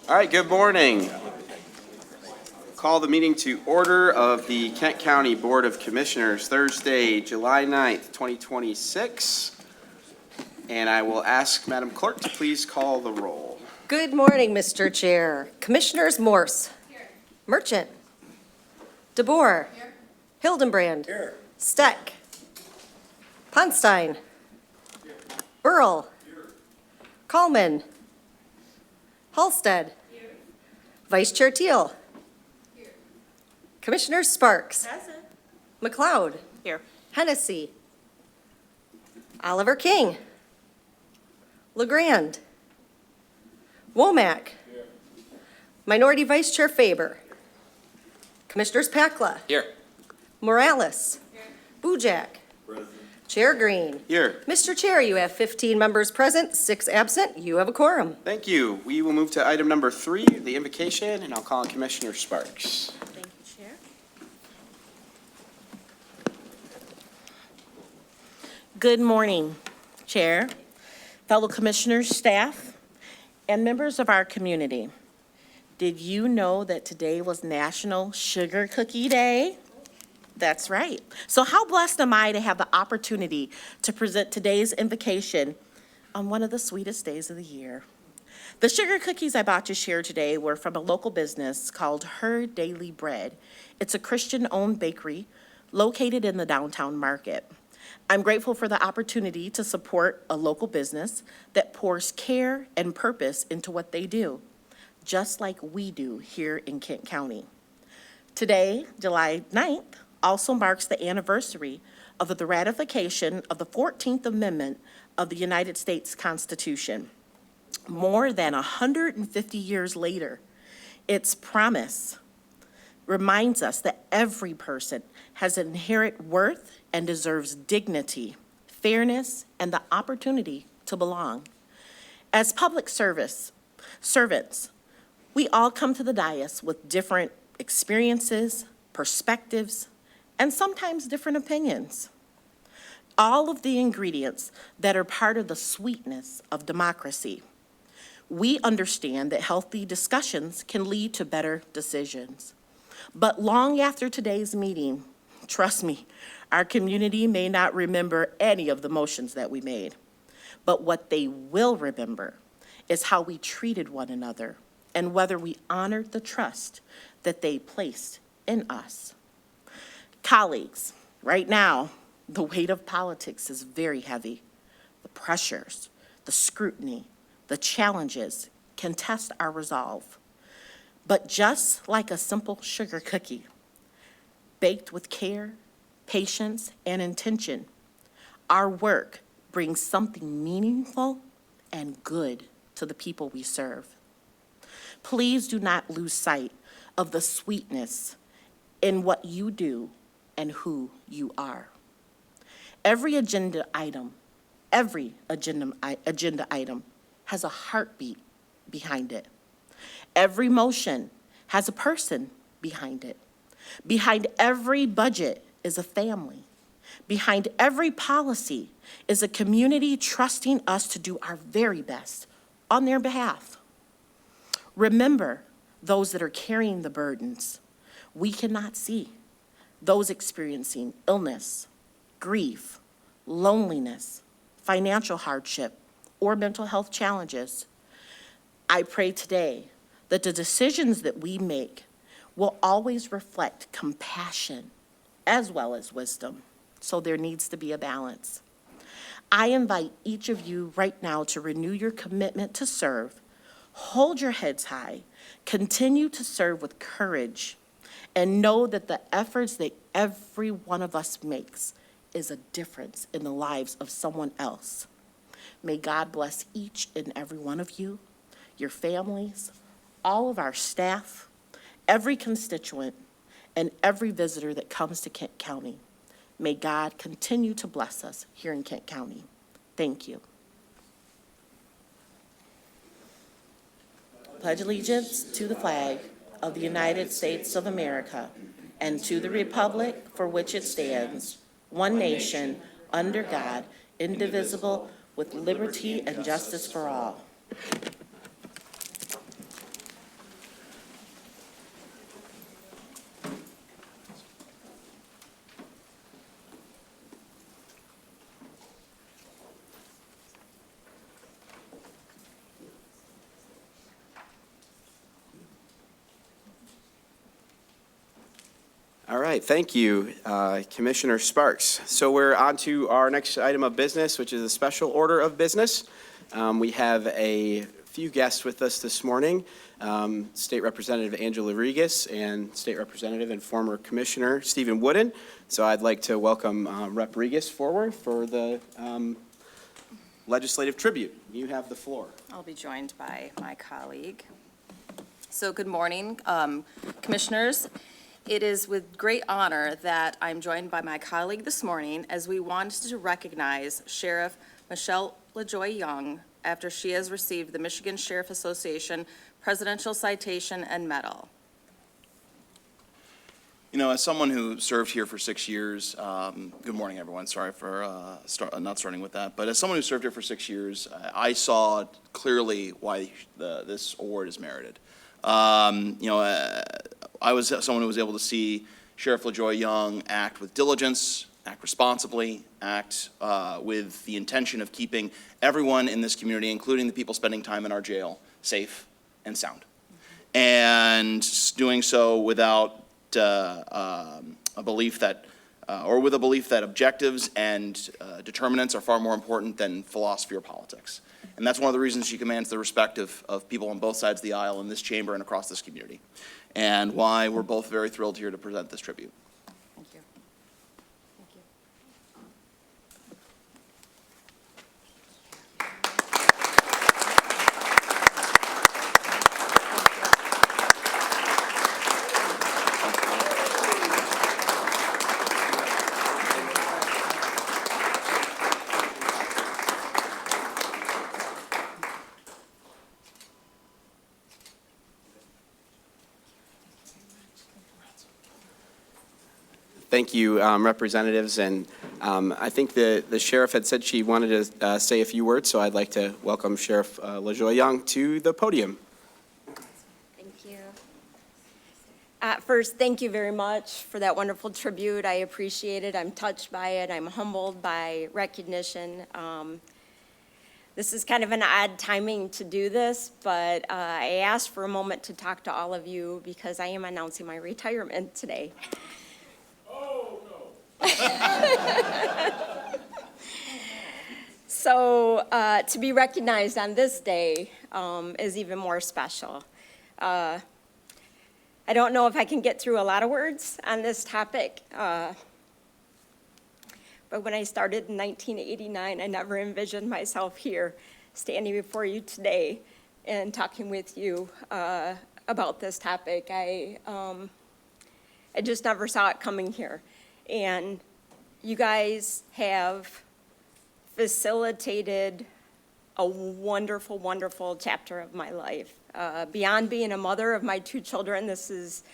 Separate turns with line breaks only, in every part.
All right, good morning. Call the meeting to order of the Kent County Board of Commissioners, Thursday, July 9th, 2026. And I will ask Madam Clerk to please call the roll.
Good morning, Mr. Chair. Commissioners Morse. Here. Merchant. DeBoer. Here. Hildenbrand. Here. Steck. Ponstein. Here. Burl. Here. Coleman. Halsted. Here. Vice Chair Teal. Here. Commissioner Sparks. Present. McLeod. Here. Hennessy. Oliver King. LeGrand. Womack. Here. Minority Vice Chair Faber. Commissioners Pakla.
Here.
Morales. Here. Bujak.
Present.
Chair Green.
Here.
Mr. Chair, you have 15 members present, 6 absent. You have a quorum.
Thank you. We will move to item number 3, the invocation, and I'll call on Commissioner Sparks.
Thank you, Chair. Good morning, Chair, fellow commissioners, staff, and members of our community. Did you know that today was National Sugar Cookie Day? That's right. So how blessed am I to have the opportunity to present today's invocation on one of the sweetest days of the year. The sugar cookies I bought to share today were from a local business called Her Daily Bread. It's a Christian-owned bakery located in the downtown market. I'm grateful for the opportunity to support a local business that pours care and purpose into what they do, just like we do here in Kent County. Today, July 9th, also marks the anniversary of the ratification of the 14th Amendment of the United States Constitution. More than 150 years later, its promise reminds us that every person has inherent worth and deserves dignity, fairness, and the opportunity to belong. As public servants, we all come to the dais with different experiences, perspectives, and sometimes different opinions. All of the ingredients that are part of the sweetness of democracy. We understand that healthy discussions can lead to better decisions. But long after today's meeting, trust me, our community may not remember any of the motions that we made. But what they will remember is how we treated one another and whether we honored the trust that they placed in us. Colleagues, right now, the weight of politics is very heavy. The pressures, the scrutiny, the challenges can test our resolve. But just like a simple sugar cookie, baked with care, patience, and intention, our work brings something meaningful and good to the people we serve. Please do not lose sight of the sweetness in what you do and who you are. Every agenda item has a heartbeat behind it. Every motion has a person behind it. Behind every budget is a family. Behind every policy is a community trusting us to do our very best on their behalf. Remember those that are carrying the burdens we cannot see, those experiencing illness, grief, loneliness, financial hardship, or mental health challenges. I pray today that the decisions that we make will always reflect compassion as well as wisdom. So there needs to be a balance. I invite each of you right now to renew your commitment to serve, hold your heads high, continue to serve with courage, and know that the efforts that every one of us makes is a difference in the lives of someone else. May God bless each and every one of you, your families, all of our staff, every constituent, and every visitor that comes to Kent County. May God continue to bless us here in Kent County. Thank you. Pledge allegiance to the flag of the United States of America and to the republic for which it stands, one nation, under God, indivisible, with liberty and justice for all.
right, thank you, Commissioner Sparks. So we're on to our next item of business, which is a special order of business. We have a few guests with us this morning, State Representative Angela Rodriguez and State Representative and former Commissioner Stephen Wooden. So I'd like to welcome Rep. Rodriguez forward for the legislative tribute. You have the floor.
I'll be joined by my colleague. So good morning, Commissioners. It is with great honor that I'm joined by my colleague this morning as we wanted to recognize Sheriff Michelle LaJoy Young after she has received the Michigan Sheriff Association Presidential Citation and Medal.
You know, as someone who served here for 6 years, good morning, everyone. Sorry for not starting with that. But as someone who served here for 6 years, I saw clearly why this award is merited. I was someone who was able to see Sheriff LaJoy Young act with diligence, act responsibly, act with the intention of keeping everyone in this community, including the people spending time in our jail, safe and sound. And doing so without a belief that, or with a belief that objectives and determinants are far more important than philosophy or politics. And that's one of the reasons she commands the respect of people on both sides of the aisle in this chamber and across this community, and why we're both very thrilled here to present this tribute.
Thank you. Thank you.
Thank you, representatives, and I think the sheriff had said she wanted to say a few words, so I'd like to welcome Sheriff LaJoy Young to the podium.
Thank you. First, thank you very much for that wonderful tribute. I appreciate it. I'm touched by it. I'm humbled by recognition. This is kind of an odd timing to do this, but I asked for a moment to talk to all of you because I am announcing my retirement today. So to be recognized on this day is even more special. I don't know if I can get through a lot of words on this topic, but when I started in 1989, I never envisioned myself here standing before you today and talking with you about this topic. I just never saw it coming here. And you guys have facilitated a wonderful, wonderful chapter of my life. Beyond being a mother of my 2 children, this is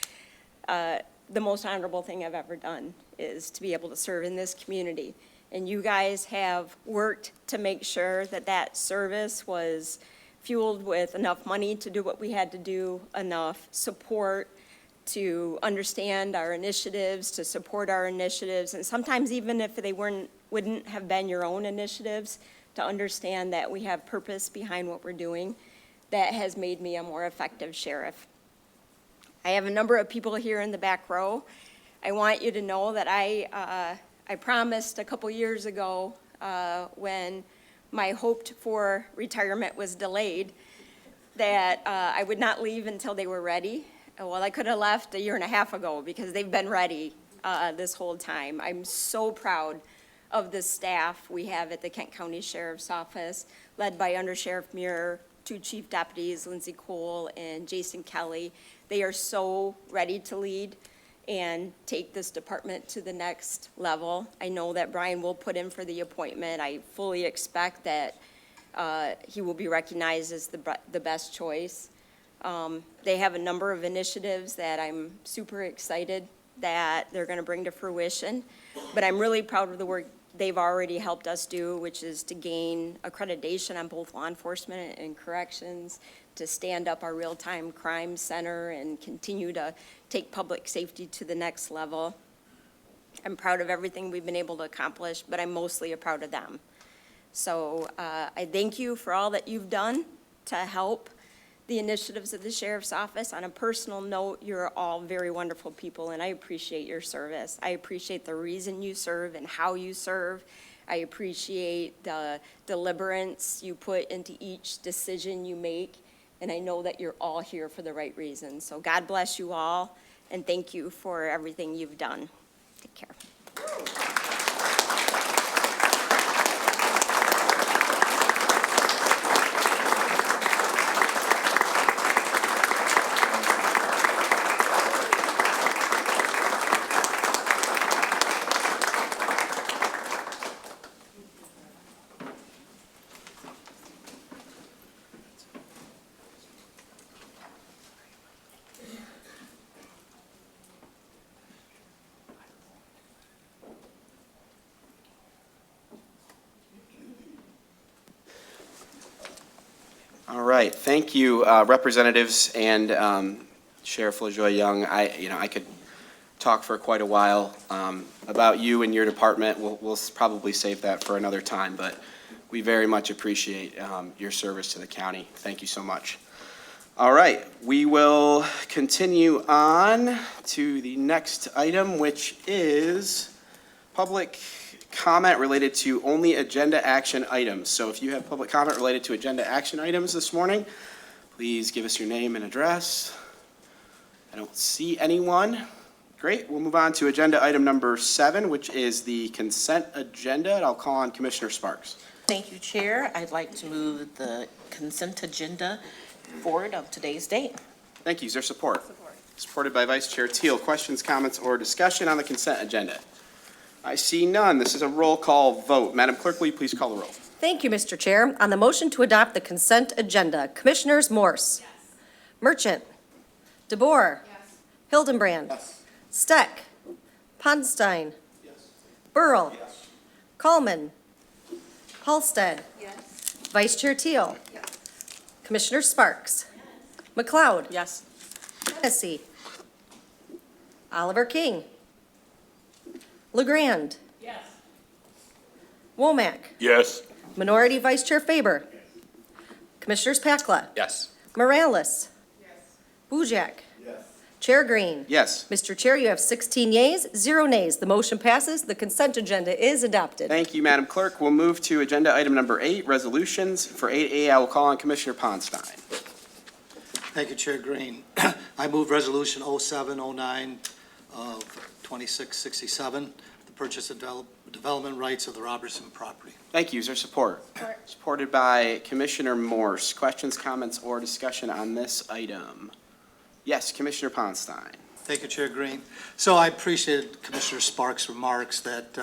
the most honorable thing I've ever done, is to be able to serve in this community. And you guys have worked to make sure that that service was fueled with enough money to do what we had to do, enough support to understand our initiatives, to support our initiatives, and sometimes even if they wouldn't have been your own initiatives, to understand that we have purpose behind what we're doing. That has made me a more effective sheriff. I have a number of people here in the back row. I want you to know that I promised a couple years ago when my hoped-for retirement was delayed that I would not leave until they were ready. Well, I could have left a year and a half ago because they've been ready this whole time. I'm so proud of the staff we have at the Kent County Sheriff's Office, led by Under Sheriff Muir, 2 chief deputies, Lindsay Cole and Jason Kelly. They are so ready to lead and take this department to the next level. I know that Brian will put in for the appointment. I fully expect that he will be recognized as the best choice. They have a number of initiatives that I'm super excited that they're going to bring to fruition, but I'm really proud of the work they've already helped us do, which is to gain accreditation on both law enforcement and corrections, to stand up our real-time crime center and continue to take public safety to the next level. I'm proud of everything we've been able to accomplish, but I'm mostly proud of them. So I thank you for all that you've done to help the initiatives of the sheriff's office. On a personal note, you're all very wonderful people, and I appreciate your service. I appreciate the reason you serve and how you serve. I appreciate the deliberance you put into each decision you make, and I know that you're all here for the right reasons. So God bless you all, and thank you for everything you've done. Take care.
All right, thank you, representatives and Sheriff LaJoy Young. I could talk for quite a while about you and your department. We'll probably save that for another time, but we very much appreciate your service to the county. Thank you so much. All right, we will continue on to the next item, which is public comment related to only agenda action items. So if you have public comment related to agenda action items this morning, please give us your name and address. I don't see anyone. Great, we'll move on to agenda item number 7, which is the consent agenda, and I'll call on Commissioner Sparks.
Thank you, Chair. I'd like to move the consent agenda forward of today's date.
Thank you. Is there support? Supported by Vice Chair Teal. Questions, comments, or discussion on the consent agenda? I see none. This is a roll call vote. Madam Clerk, will you please call the roll?
Thank you, Mr. Chair. On the motion to adopt the consent agenda, Commissioners Morse. Yes. Merchant. DeBoer. Yes. Hildenbrand.
Yes.
Steck. Ponstein.
Yes.
Burl.
Yes.
Coleman. Halsted.
Yes.
Vice Chair Teal. Yes. Commissioner Sparks. Yes. McLeod.
Yes.
Hennessy. Oliver King. LeGrand.
Yes.
Womack.
Yes.
Minority Vice Chair Faber. Commissioners Pakla.
Yes.
Morales. Bujak. Chair Green.
Yes.
Mr. Chair, you have 16 yeas, 0 nays. The motion passes. The consent agenda is adopted.
Thank you, Madam Clerk. We'll move to agenda item number 8, resolutions. For 8A, I will call on Commissioner Ponstein.
Thank you, Chair Green. I move Resolution 0709 of 2667, the purchase of development rights of the Robertson property.
Thank you. Is there support? Supported by Commissioner Morse. Questions, comments, or discussion on this item? Yes, Commissioner Ponstein.
Thank you, Chair Green. So I appreciated Commissioner Sparks' remarks that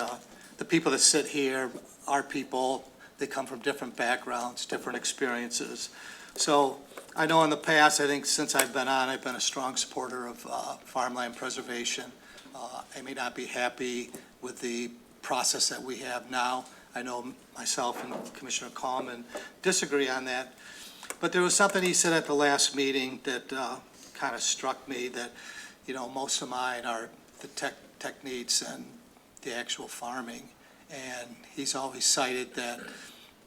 the people that sit here are people, they come from different backgrounds, different experiences. So I know in the past, I think since I've been on, I've been a strong supporter of farmland preservation. I may not be happy with the process that we have now. I know myself and Commissioner Coleman disagree on that. But there was something he said at the last meeting that kind of struck me that, you know, most of mine are the techniques and the actual farming. And he's always cited that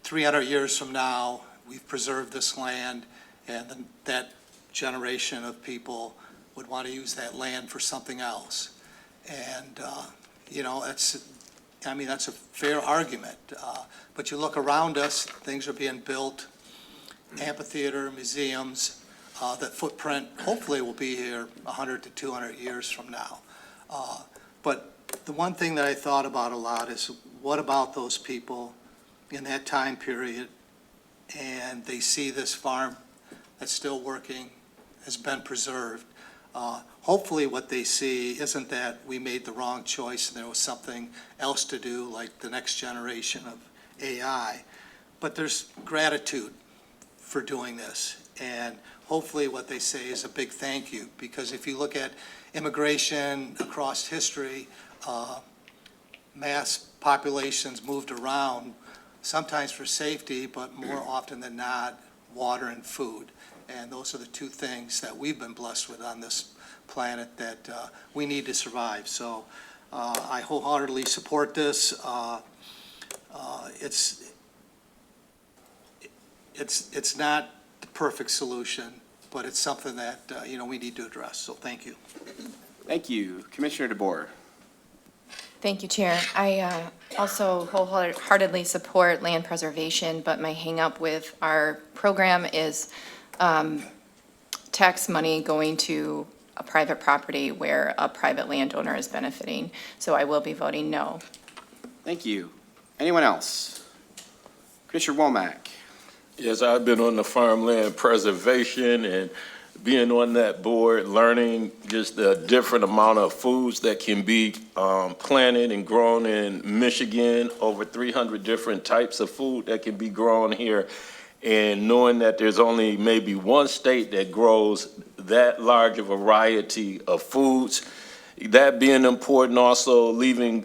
300 years from now, we've preserved this land, and then that generation of people would want to use that land for something else. And, you know, that's a fair argument. But you look around us, things are being built, amphitheater, museums, that footprint hopefully will be here 100 to 200 years from now. But the one thing that I thought about a lot is, what about those people in that time period, and they see this farm that's still working, has been preserved. Hopefully what they see isn't that we made the wrong choice and there was something else to do, like the next generation of AI, but there's gratitude for doing this. And hopefully what they say is a big thank you, because if you look at immigration across history, mass populations moved around, sometimes for safety, but more often than not, water and food. And those are the two things that we've been blessed with on this planet that we need to survive. So I wholeheartedly support this. It's not the perfect solution, but it's something that, we need to address, so thank you.
Thank you. Commissioner DeBoer.
Thank you, Chair. I also wholeheartedly support land preservation, but my hangup with our program is tax money going to a private property where a private landowner is benefiting. So I will be voting no.
Thank you. Anyone else? Commissioner Womack.
Yes, I've been on the farmland preservation and being on that board, learning just the different amount of foods that can be planted and grown in Michigan, over 300 different types of food that can be grown here. And knowing that there's only maybe one state that grows that large a variety of foods, that being important, also leaving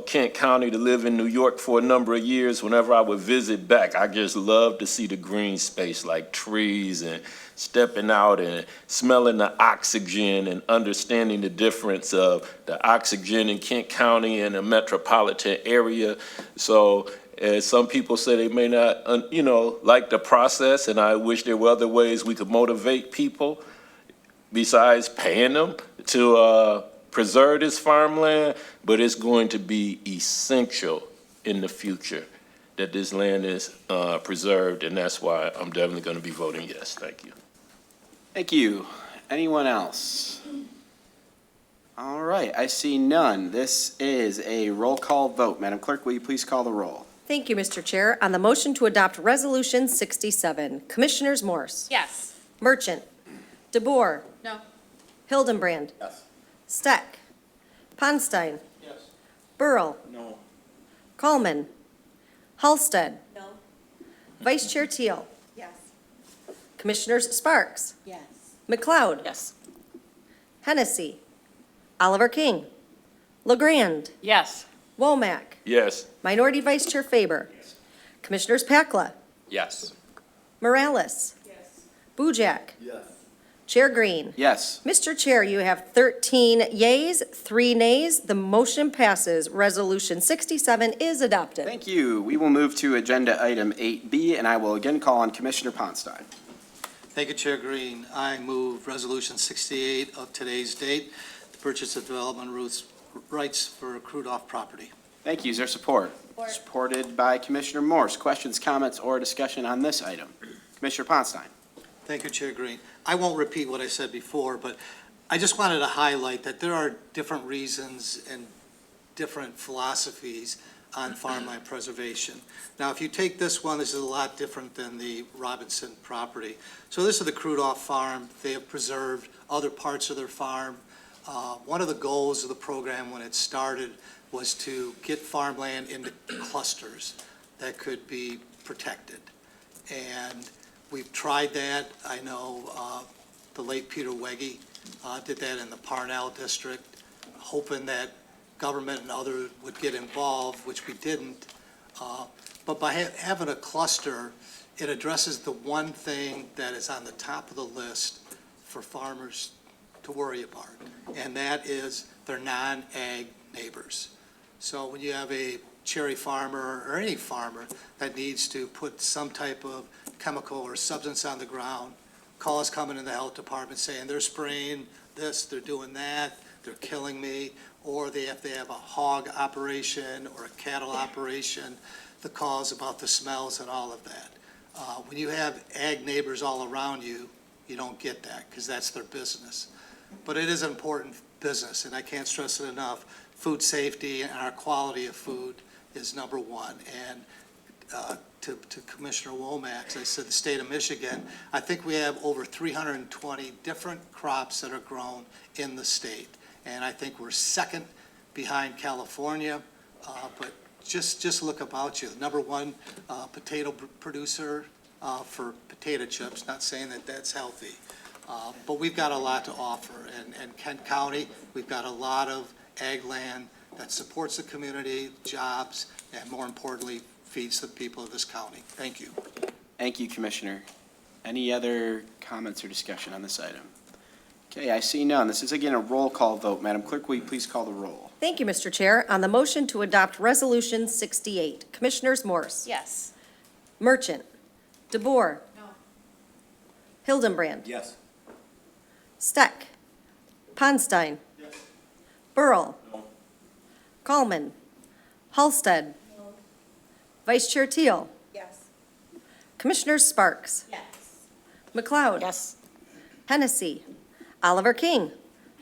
Kent County to live in New York for a number of years, whenever I would visit back, I just love to see the green space, like trees and stepping out and smelling the oxygen and understanding the difference of the oxygen in Kent County and a metropolitan area. So as some people say, they may not, like the process, and I wish there were other ways we could motivate people besides paying them to preserve this farmland, but it's going to be essential in the future that this land is preserved, and that's why I'm definitely going to be voting yes. Thank you.
Thank you. Anyone else? All right, I see none. This is a roll call vote. Madam Clerk, will you please call the roll?
Thank you, Mr. Chair. On the motion to adopt Resolution 67, Commissioners Morse,
Yes.
Merchant, DeBoer.
No.
Hildenbrand.
Yes.
Steck. Ponstein.
Yes.
Burl.
No.
Coleman. Halsted.
No.
Vice Chair Teal.
Yes.
Commissioners Sparks.
Yes.
McLeod.
Yes.
Hennessy. Oliver King. LeGrand.
Yes.
Womack.
Yes.
Minority Vice Chair Faber. Commissioners Pakla.
Yes.
Morales.
Yes.
Bujak. Chair Green.
Yes.
Mr. Chair, you have 13 yays, 3 nays. The motion passes. Resolution 67 is adopted.
Thank you. We will move to Agenda Item 8B, and I will again call on Commissioner Ponstein.
Thank you, Chair Green. I move Resolution 68 of today's date, the purchase of development rights for accrued-off property.
Thank you. Is there support? Supported by Commissioner Morse. Questions, comments, or discussion on this item? Commissioner Ponstein.
Thank you, Chair Green. I won't repeat what I said before, but I just wanted to highlight that there are different reasons and different philosophies on farmland preservation. Now, if you take this one, this is a lot different than the Robinson property. So this is the crude-off farm. They have preserved other parts of their farm. One of the goals of the program when it started was to get farmland into clusters that could be protected. And we've tried that. I know the late Peter Wegge did that in the Parnell district, hoping that government and others would get involved, which we didn't. But by having a cluster, it addresses the one thing that is on the top of the list for farmers to worry about, and that is their non-ag neighbors. So when you have a cherry farmer or any farmer that needs to put some type of chemical or substance on the ground, calls coming in the health department saying they're spraying this, they're doing that, they're killing me, or they have a hog operation or a cattle operation, the calls about the smells and all of that. When you have ag neighbors all around you, you don't get that because that's their business. But it is an important business, and I can't stress it enough. Food safety and our quality of food is number one. And to Commissioner Womack, as I said, the state of Michigan, I think we have over 320 different crops that are grown in the state. And I think we're second behind California, but just look about you. Number one potato producer for potato chips, not saying that that's healthy. But we've got a lot to offer. And Kent County, we've got a lot of ag land that supports the community, jobs, and more importantly, feeds the people of this county. Thank you.
Thank you, Commissioner. Any other comments or discussion on this item? Okay, I see none. This is again a roll call vote. Madam Clerk, will you please call the roll?
Thank you, Mr. Chair. On the motion to adopt Resolution 68, Commissioners Morse,
Yes.
Merchant, DeBoer.
No.
Hildenbrand.
Yes.
Steck. Ponstein. Burl. Coleman. Halsted. Vice Chair Teal.
Yes.
Commissioners Sparks.
Yes.
McLeod.
Yes.
Hennessy. Oliver King.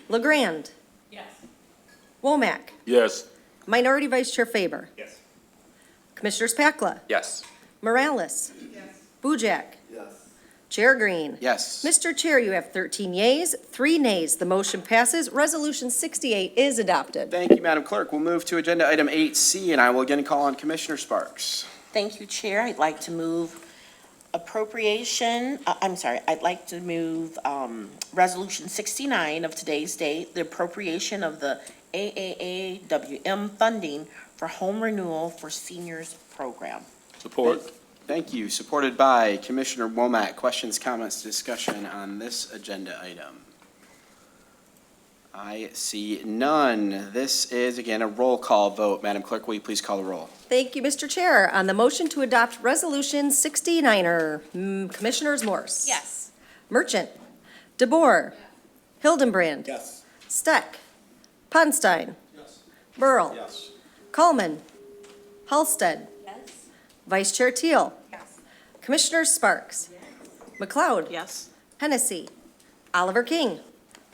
LeGrand.
Yes.
Womack.
Yes.
Minority Vice Chair Faber.
Yes.
Commissioners Pakla.
Yes.
Morales. Bujak.
Yes.
Chair Green.
Yes.
Mr. Chair, you have 13 yeas, 3 nays. The motion passes. Resolution 68 is adopted.
Thank you, Madam Clerk. We'll move to agenda item 8C, and I will again call on Commissioner Sparks.
Thank you, Chair. I'd like to move I'd like to move Resolution 69 of today's date, the appropriation of the AAAWM funding for home renewal for seniors program.
Support.
Thank you. Supported by Commissioner Womack. Questions, comments, discussion on this agenda item? I see none. This is, again, a roll call vote. Madam Clerk, will you please call the roll?
Thank you, Mr. Chair. On the motion to adopt Resolution 69er, Commissioners Morse.
Yes.
Merchant. DeBoer. Hildenbrand.
Yes.
Steck. Ponstein. Burl.
Yes.
Coleman. Halsted.
Yes.
Vice Chair Teal.
Yes.
Commissioners Sparks. McLeod.
Yes.
Hennessy. Oliver King.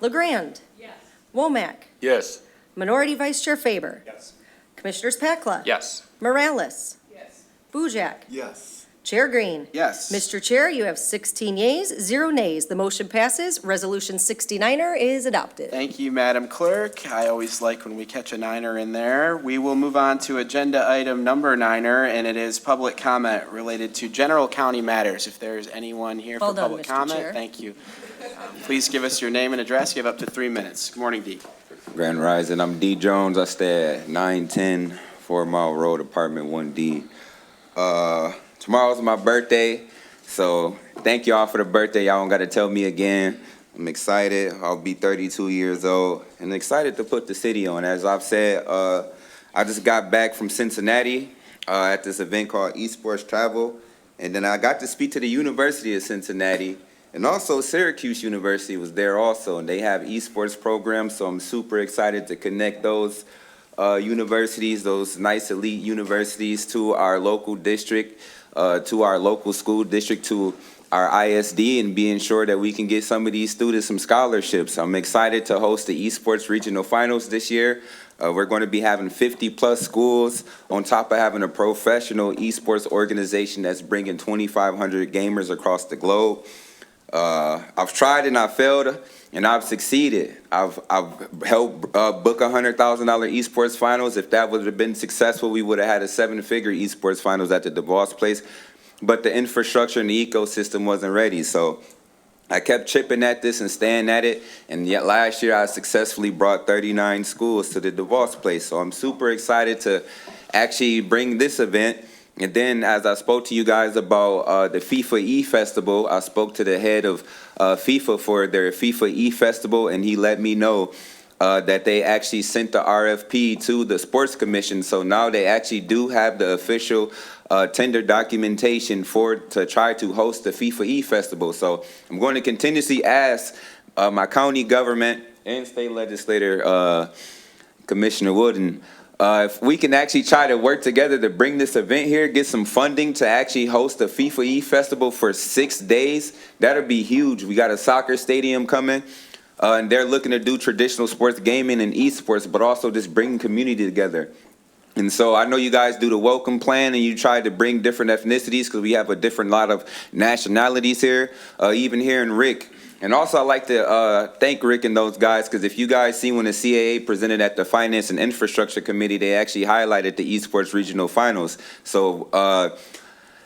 LeGrand.
Yes.
Womack.
Yes.
Minority Vice Chair Faber.
Yes.
Commissioners Pakla.
Yes.
Morales.
Yes.
Bujak.
Yes.
Chair Green.
Yes.
Mr. Chair, you have 16 yeas, 0 nays. The motion passes. Resolution 69er is adopted.
Thank you, Madam Clerk. I always like when we catch a niner in there. We will move on to agenda item number 9er, and it is public comment related to general county matters. If there's anyone here for
Well done,
public
Mr.
comment,
Chair.
thank you. Please give us your name and address. You have up to 3 minutes. Good morning, Dee.
Grand Rising, I'm D. Jones. I stay at 910 4 Mile Road, Apartment 1D. Tomorrow's my birthday, so thank y'all for the birthday. Y'all don't got to tell me again. I'm excited. I'll be 32 years old and excited to put the city on. As I've said, I just got back from Cincinnati at this event called Esports Travel, and then I got to speak to the University of Cincinnati. And also Syracuse University was there also, and they have esports programs, so I'm super excited to connect those universities, those nice elite universities to our local district, to our local school district, to our ISD, and being sure that we can get some of these students some scholarships. I'm excited to host the esports regional finals this year. We're going to be having 50-plus schools on top of having a professional esports organization that's bringing 2,500 gamers across the globe. I've tried and I've failed and I've succeeded. I've helped book $100,000 esports finals. If that would have been successful, we would have had a 7-figure esports finals at the DeVos place. But the infrastructure and the ecosystem wasn't ready. So I kept chipping at this and staying at it. And yet last year I successfully brought 39 schools to the DeVos place. So I'm super excited to actually bring this event. And then as I spoke to you guys about the FIFA E-Festival, I spoke to the head of FIFA for their FIFA E-Festival, and he let me know that they actually sent the RFP to the Sports Commission. So now they actually do have the official tender documentation to try to host the FIFA E-Festival. So I'm going to continuously ask my county government and state legislator, Commissioner Wooden, if we can actually try to work together to bring this event here, get some funding to actually host the FIFA E-Festival for 6 days, that'll be huge. We got a soccer stadium coming, and they're looking to do traditional sports gaming and esports, but also just bring community together. And so I know you guys do the welcome plan and you try to bring different ethnicities because we have a different lot of nationalities here, even here in Rick. And also I'd like to thank Rick and those guys, because if you guys see when the CAA presented at the Finance and Infrastructure Committee, they actually highlighted the Esports Regional Finals. So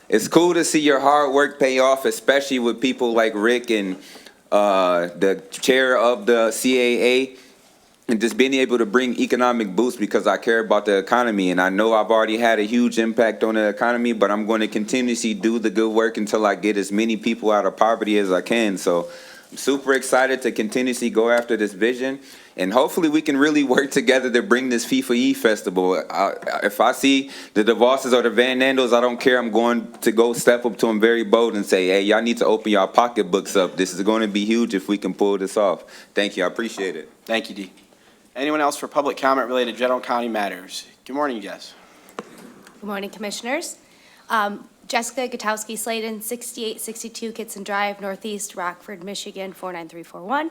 it's cool to see your hard work pay off, especially with people like Rick and the chair of the CAA, and just being able to bring economic boost, because I care about the economy. And I know I've already had a huge impact on the economy, but I'm going to continuously do the good work until I get as many people out of poverty as I can. So super excited to continuously go after this vision, and hopefully we can really work together to bring this FIFA E Festival. If I see the DeVosses or the Van Nandels, I don't care. I'm going to go step up to them very bold and say, hey, y'all need to open y'all pocketbooks up. This is going to be huge if we can pull this off. Thank you. I appreciate it.
Thank you, Dee. Anyone else for public comment related to general county matters? Good morning, Jess.
Good morning, Commissioners. Jessica Gutowski Sladen, 6862 Kitson Drive, Northeast Rockford, Michigan, 49341.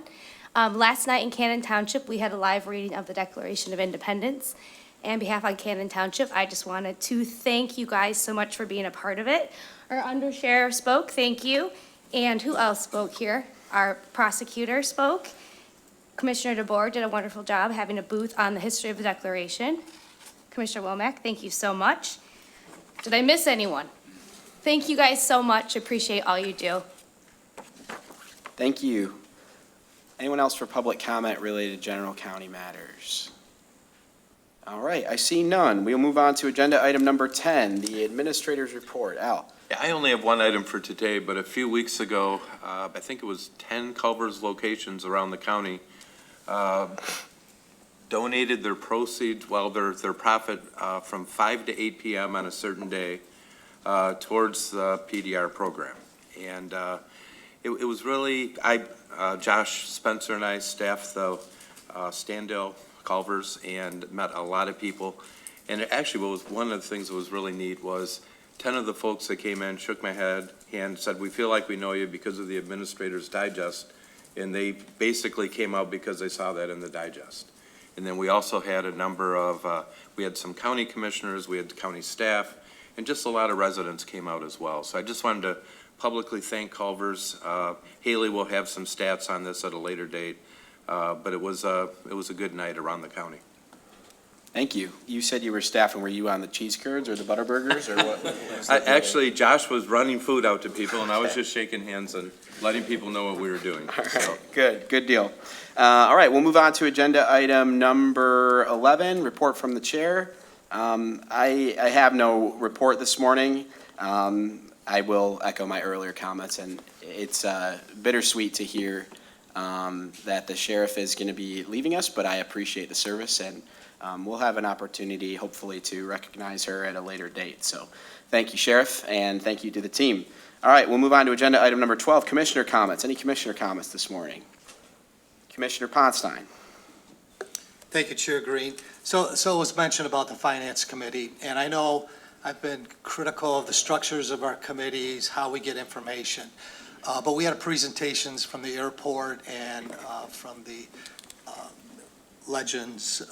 Last night in Cannon Township, we had a live reading of the Declaration of Independence. And on behalf of Cannon Township, I just wanted to thank you guys so much for being a part of it. Our undersheriff spoke, thank you. And who else spoke here? Our prosecutor spoke. Commissioner DeBoer did a wonderful job having a booth on the history of the Declaration. Commissioner Womack, thank you so much. Did I miss anyone? Thank you guys so much. Appreciate all you do.
Thank you. Anyone else for public comment related to general county matters? All right, I see none. We'll move on to agenda item number 10, the administrator's report. Al?
Yeah, I only have one item for today, but a few weeks ago, I think it was 10 Culver's locations around the county donated their proceeds, their profit from 5 to 8 p.m. on a certain day towards the PDR program. And it was really, Josh Spencer and I staffed the Standale Culver's and met a lot of people. And actually, one of the things that was really neat was 10 of the folks that came in shook my hand, said, we feel like we know you because of the Administrator's Digest. And they basically came out because they saw that in the digest. And then we also had a number of, we had some county commissioners, we had county staff, and just a lot of residents came out as well. So I just wanted to publicly thank Culver's. Haley will have some stats on this at a later date, but it was a good night around the county.
Thank you. You said you were staffing. Were you on the cheese curds or the butter burgers or what?
Actually, Josh was running food out to people, and I was just shaking hands and letting people know what we were doing.
All right, good deal. All right, we'll move on to agenda item number 11, report from the chair. I have no report this morning. I will echo my earlier comments, and it's bittersweet to hear that the sheriff is going to be leaving us, but I appreciate the service, and we'll have an opportunity, hopefully, to recognize her at a later date. So thank you, Sheriff, and thank you to the team. All right, we'll move on to agenda item number 12, commissioner comments. Any commissioner comments this morning? Commissioner Ponstein.
Thank you, Chair Green. So it was mentioned about the Finance Committee, and I know I've been critical of the structures of our committees, how we get information. But we had presentations from the airport and from the Legends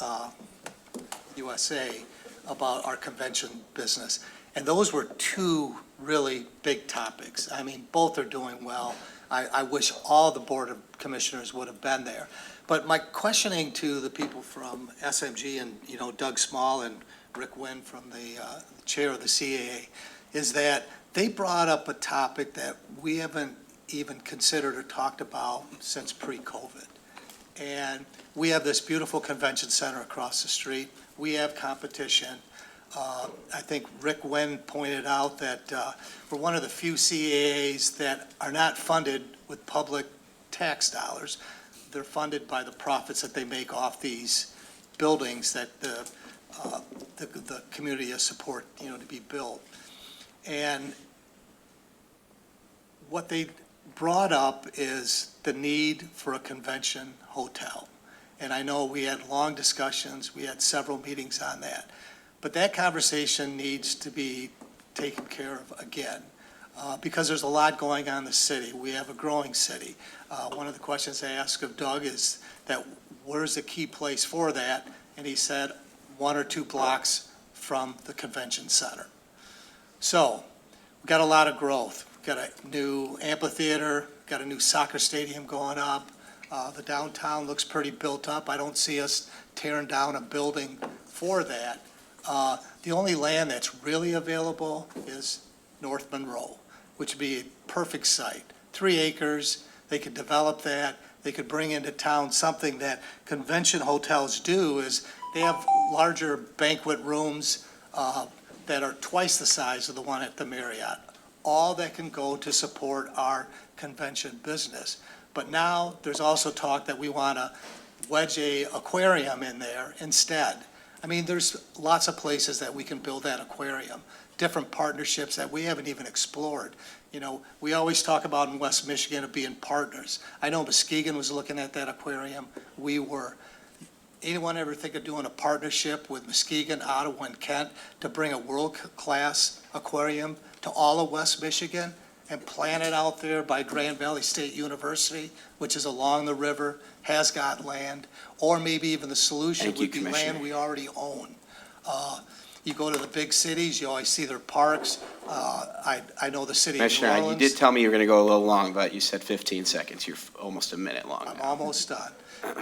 USA about our convention business. And those were two really big topics. I mean, both are doing well. I wish all the Board of Commissioners would have been there. But my questioning to the people from SMG and, Doug Small and Rick Wynn from the chair of the CAA is that they brought up a topic that we haven't even considered or talked about since pre-COVID. And we have this beautiful convention center across the street. We have competition. I think Rick Wynn pointed out that we're one of the few CAAs that are not funded with public tax dollars. They're funded by the profits that they make off these buildings that the community has support, to be built. And what they brought up is the need for a convention hotel. And I know we had long discussions, we had several meetings on that. But that conversation needs to be taken care of again, because there's a lot going on in the city. We have a growing city. One of the questions I asked of Doug is that where's the key place for that? And he said 1 or 2 blocks from the convention center. So we've got a lot of growth. We've got a new amphitheater, got a new soccer stadium going up. The downtown looks pretty built up. I don't see us tearing down a building for that. The only land that's really available is North Monroe, which would be a perfect site. 3 acres, they could develop that. They could bring into town something that convention hotels do is they have larger banquet rooms that are twice the size of the one at the Marriott. All that can go to support our convention business. But now there's also talk that we want to wedge a aquarium in there instead. I mean, there's lots of places that we can build that aquarium, different partnerships that we haven't even explored. You know, we always talk about in West Michigan of being partners. I know Muskegon was looking at that aquarium. We were. Anyone ever think of doing a partnership with Muskegon, Ottawa, and Kent to bring a world-class aquarium to all of West Michigan and plant it out there by Grand Valley State University, which is along the river, has got land, or maybe even the solution
Thank you,
would be
Commissioner.
land we already own. You go to the big cities, you always see their parks. I know the city of New
Commissioner, you
Orleans.
did tell me you were going to go a little long, but you said 15 seconds. You're almost a minute long
I'm
now.
almost done.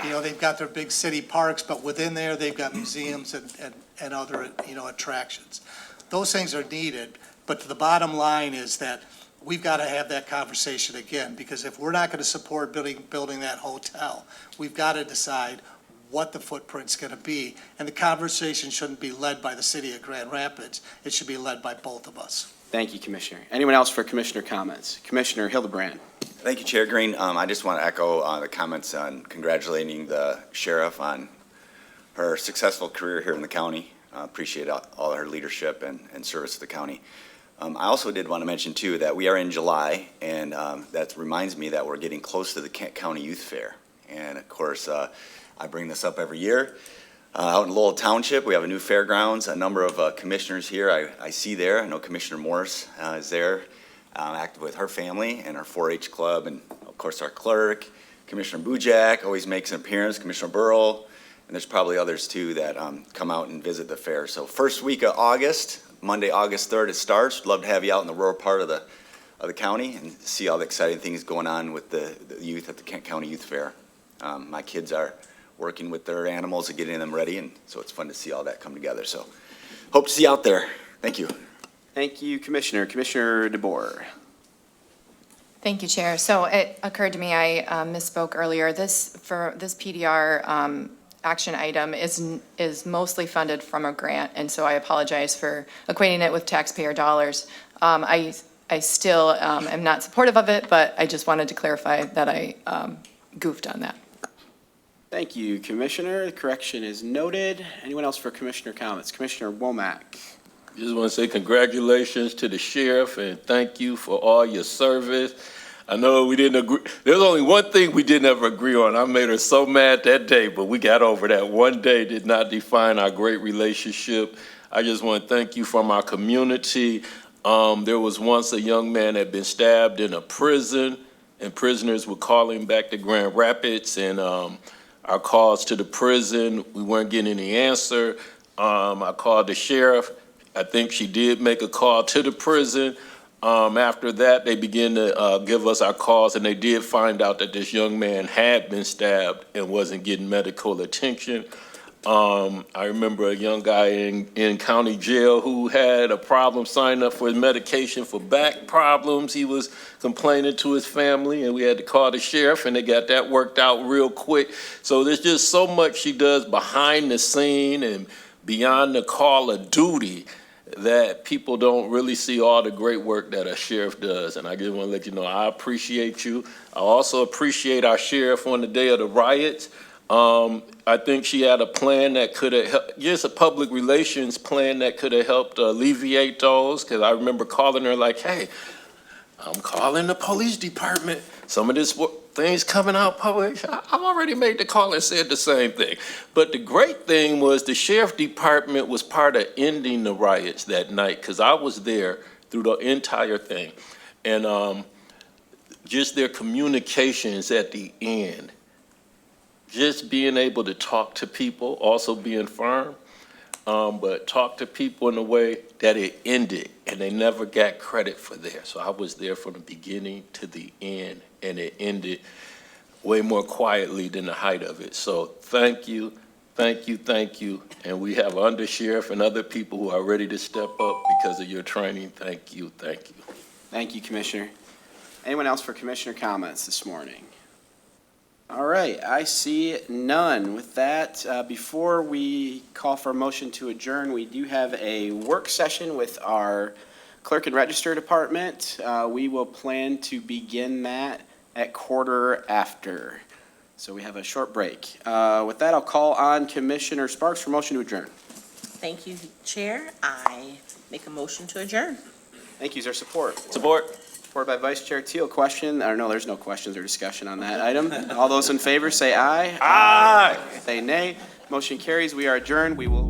You know, they've got their big city parks, but within there, they've got museums and other, you know, attractions. Those things are needed, but the bottom line is that we've got to have that conversation again, because if we're not going to support building that hotel, we've got to decide what the footprint's going to be. And the conversation shouldn't be led by the city of Grand Rapids. It should be led by both of us.
Thank you, Commissioner. Anyone else for Commissioner comments? Commissioner Hildebrand.
Thank you, Chair Green. I just want to echo the comments on congratulating the sheriff on her successful career here in the county. Appreciate all her leadership and service to the county. I also did want to mention, too, that we are in July, and that reminds me that we're getting close to the Kent County Youth Fair. And, of course, I bring this up every year. Out in Lowell Township, we have a new fairgrounds. A number of commissioners here I see there. I know Commissioner Morse is there, active with her family and our 4-H club, and, of course, our clerk. Commissioner Bujak always makes an appearance, Commissioner Burrow, and there's probably others, too, that come out and visit the fair. So first week of August, Monday, August 3rd, it starts. Love to have you out in the rural part of the county and see all the exciting things going on with the youth at the Kent County Youth Fair. My kids are working with their animals and getting them ready, and so it's fun to see all that come together. So hope to see you out there. Thank you.
Thank you, Commissioner. Commissioner DeBoer.
Thank you, Chair. So it occurred to me, I misspoke earlier. This PDR action item is mostly funded from a grant, and so I apologize for equating it with taxpayer dollars. I still am not supportive of it, but I just wanted to clarify that I goofed on that.
Thank you, Commissioner. The correction is noted. Anyone else for Commissioner comments? Commissioner Womack.
Just want to say congratulations to the sheriff and thank you for all your service. I know we didn't agree. There's only one thing we didn't ever agree on. I made her so mad that day, but we got over that. One day did not define our great relationship. I just want to thank you from our community. There was once a young man that had been stabbed in a prison, and prisoners were calling back to Grand Rapids, and our calls to the prison, we weren't getting any answer. I called the sheriff. I think she did make a call to the prison. After that, they began to give us our calls, and they did find out that this young man had been stabbed and wasn't getting medical attention. I remember a young guy in county jail who had a problem signing up for his medication for back problems. He was complaining to his family, and we had to call the sheriff, and they got that worked out real quick. So there's just so much she does behind the scene and beyond the call of duty that people don't really see all the great work that a sheriff does. And I just want to let you know, I appreciate you. I also appreciate our sheriff on the day of the riots. I think she had a plan that could have helped, just a public relations plan that could have helped alleviate those, because I remember calling her like, hey, I'm calling the police department. Some of this things coming out public. I've already made the call and said the same thing. But the great thing was the sheriff department was part of ending the riots that night, because I was there through the entire thing. And just their communications at the end, just being able to talk to people, also being firm, but talk to people in a way that it ended, and they never got credit for that. So I was there from the beginning to the end, and it ended way more quietly than the height of it. So thank you, thank you, thank you. And we have undersheriff and other people who are ready to step up because of your training. Thank you, thank you.
Thank you, Commissioner. Anyone else for Commissioner comments this morning? All right, I see none. With that, before we call for a motion to adjourn, we do have a work session with our Clerk and Register Department. We will plan to begin that at 1:15. So we have a short break. With that, I'll call on Commissioner Sparks for motion to adjourn.
Thank you, Chair. I make a motion to adjourn.
Thank you. Is there support?
Support.
Support by Vice Chair Teal. Question, or no, there's no questions or discussion on that item. All those in favor say aye.
Aye.
Say nay. Motion carries. We are adjourned. We will